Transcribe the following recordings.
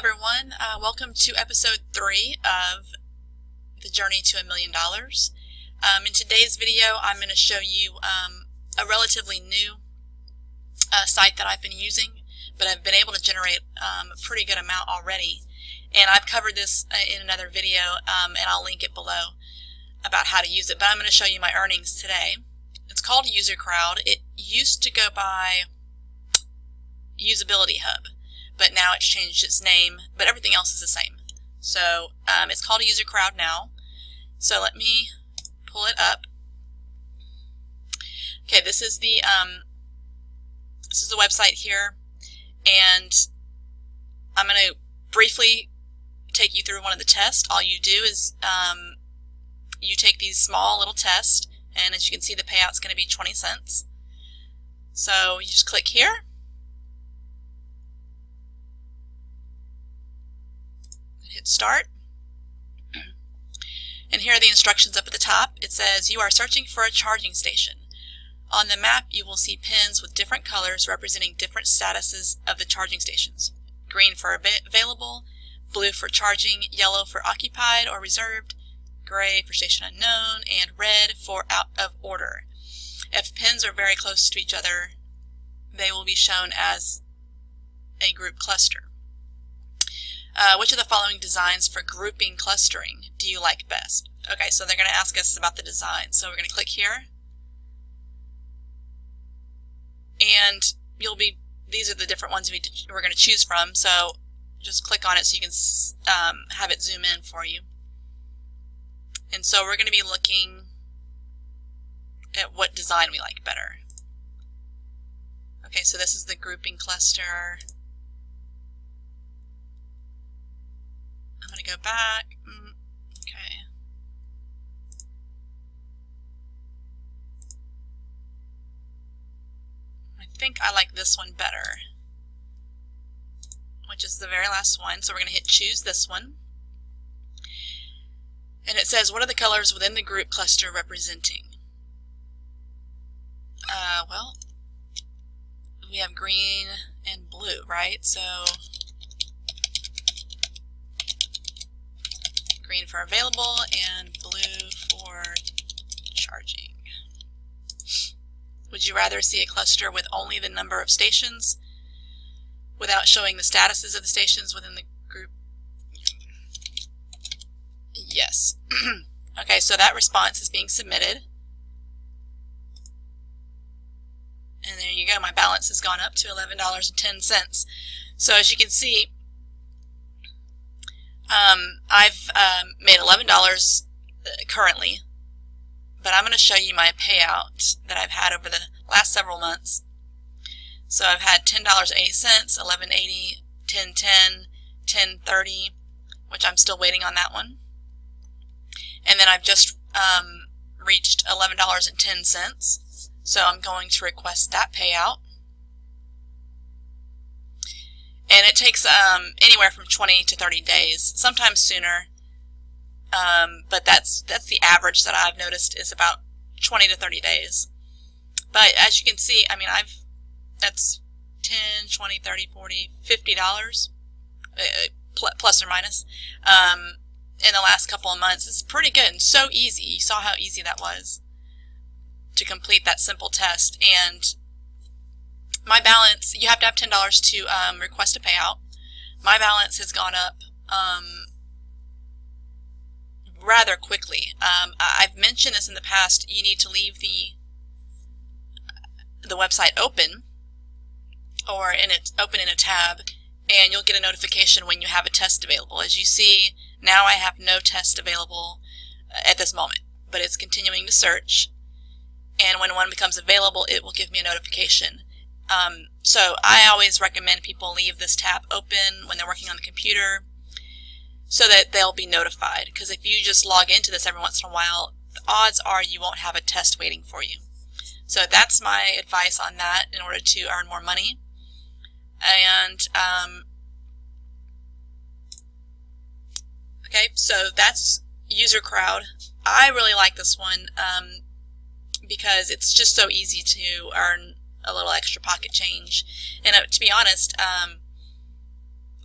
everyone. Welcome to episode 3 of the Journey to $1 Million. In today's video, I'm going to show you a relatively new site that I've been using, but I've been able to generate a pretty good amount already. And I've covered this in another video, and I'll link it below about how to use it. But I'm going to show you my earnings today. It's called UserCrowd. It used to go by Usability Hub, but now it's changed its name, but everything else is the same. So it's called UserCrowd now. So let me pull it up. Okay, this is the website here, and I'm going to briefly take you through one of the tests. All you do is you take these small little tests, and as you can see, the payout's going to be 20 cents. So you just click here. Hit start. And here are the instructions up at the top. It says you are searching for a charging station. On the map you will see pins with different colors representing different statuses of the charging stations. Green for available, blue for charging, yellow for occupied or reserved, gray for station unknown, and red for out of order. If pins are very close to each other, they will be shown as a group cluster. Which of the following designs for grouping clustering do you like best? Okay, so they're going to ask us about the design. So we're going to click here. And these are the different ones we're going to choose from. So just click on it so you can have it zoom in for you. And so we're going to be looking at what design we like better. Okay, so this is the grouping cluster. I'm going to go back. Okay. I think I like this one better, which is the very last one. So we're going to hit choose this one. And it says, what are the colors within the group cluster representing? Well, we have green and blue, right? So green for available and blue for charging. Would you rather see a cluster with only the number of stations without showing the statuses of the stations within the group? Yes. Okay, so that response is being submitted. And there you go, my balance has gone up to $11.10. So as you can see, I've made $11 currently, but I'm going to show you my payout that I've had over the last several months. So I've had $10.80, $11.80, $10.10, $10.30, which I'm still waiting on that one. And then I've just reached $11.10, so I'm going to request that payout. And it takes anywhere from 20 to 30 days, sometimes sooner, but that's the average that I've noticed is about 20 to 30 days. But as you can see, I mean, that's 10, 20, 30, 40, $50, plus or minus, in the last couple of months. It's pretty good and so easy. You saw how easy that was to complete that simple test. And my balance, you have to have $10 to request a payout. My balance has gone up rather quickly. I've mentioned this in the past. You need to leave the website open, or open in a tab, and you'll get a notification when you have a test available. As you see, now I have no test available at this moment, but it's continuing to search. And when one becomes available, it will give me a notification. So I always recommend people leave this tab open when they're working on the computer so that they'll be notified. Because if you just log into this every once in a while, the odds are you won't have a test waiting for you. So that's my advice on that in order to earn more money. And okay, so that's UserCrowd. I really like this one because it's just so easy to earn a little extra pocket change. And to be honest,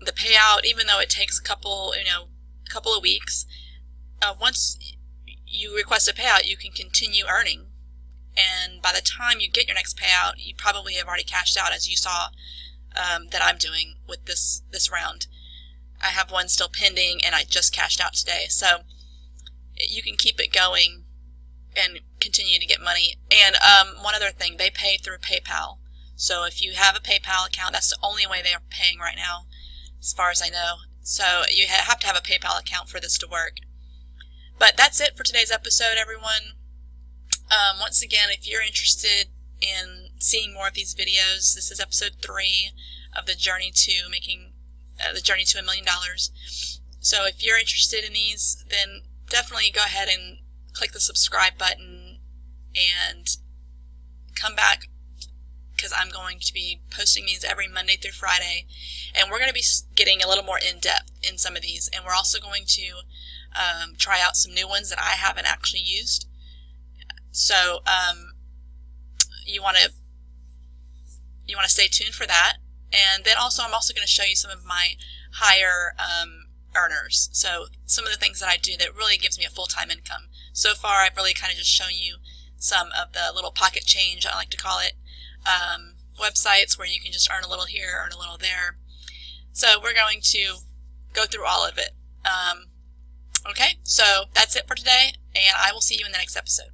the payout, even though it takes a couple of weeks, once you request a payout, you can continue earning. And by the time you get your next payout, you probably have already cashed out, as you saw that I'm doing with this round. I have one still pending, and I just cashed out today. So you can keep it going and continue to get money. And one other thing, they pay through PayPal. So if you have a PayPal account, that's the only way they are paying right now, as far as I know. So you have to have a PayPal account for this to work. But that's it for today's episode, everyone. Once again, if you're interested in seeing more of these videos, this is episode 3 of the journey to $1 million. So if you're interested in these, then definitely go ahead and click the subscribe button and come back, because I'm going to be posting these every Monday through Friday, and we're going to be getting a little more in-depth in some of these, and we're also going to try out some new ones that I haven't actually used. So you want to stay tuned for that. And then also I'm also going to show you some of my higher earners. So some of the things that I do that really gives me a full-time income. So far I've really kind of just shown you some of the little pocket change, I like to call it, websites where you can just earn a little here, earn a little there. So we're going to go through all of it. Okay, so that's it for today, and I will see you in the next episode.